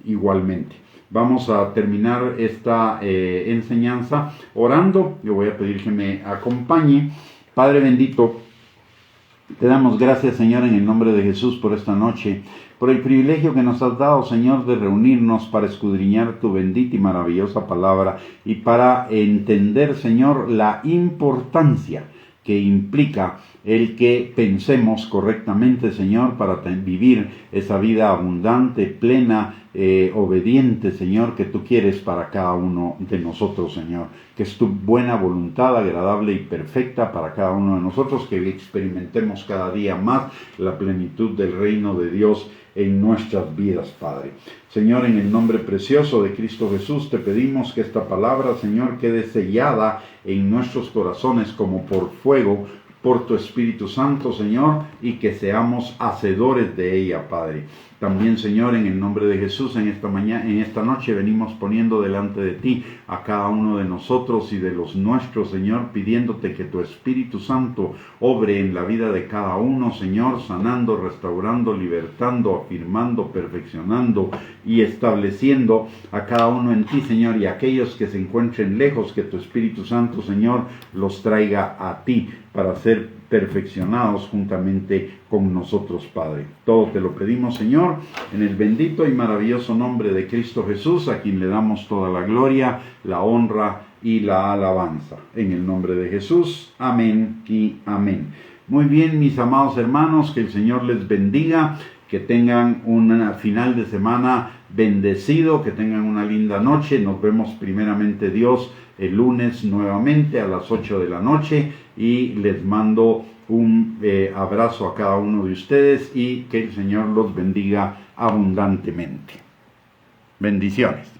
igualmente. Vamos a terminar esta enseñanza orando. Yo voy a pedir que me acompañe. Padre bendito, te damos gracias, Señor, en el nombre de Jesús por esta noche, por el privilegio que nos has dado, Señor, de reunirnos para escudriñar tu bendita y maravillosa palabra y para entender, Señor, la importancia que implica el que pensemos correctamente, Señor, para vivir esa vida abundante, plena, obediente, Señor, que tú quieres para cada uno de nosotros, Señor. Que es tu buena voluntad, agradable y perfecta para cada uno de nosotros, que experimentemos cada día más la plenitud del reino de Dios en nuestras vidas, Padre. Señor, en el nombre precioso de Cristo Jesús, te pedimos que esta palabra, Señor, quede sellada en nuestros corazones como por fuego, por tu Espíritu Santo, Señor, y que seamos hacedores de ella, Padre. También, Señor, en el nombre de Jesús, en esta noche venimos poniendo delante de ti a cada uno de nosotros y de los nuestros, Señor, pidiéndote que tu Espíritu Santo obre en la vida de cada uno, Señor, sanando, restaurando, libertando, afirmando, perfeccionando y estableciendo a cada uno en ti, Señor, y aquellos que se encuentren lejos, que tu Espíritu Santo, Señor, los traiga a ti para ser perfeccionados juntamente con nosotros, Padre. Todo te lo pedimos, Señor, en el bendito y maravilloso nombre de Cristo Jesús, a quien le damos toda la gloria, la honra y la alabanza. En el nombre de Jesús, amén y amén. Muy bien, mis amados hermanos, que el Señor les bendiga, que tengan un final de semana bendecido, que tengan una linda noche. Nos vemos primeramente Dios el lunes nuevamente a las 8 de la noche, y les mando un abrazo a cada uno de ustedes y que el Señor los bendiga abundantemente. Bendiciones.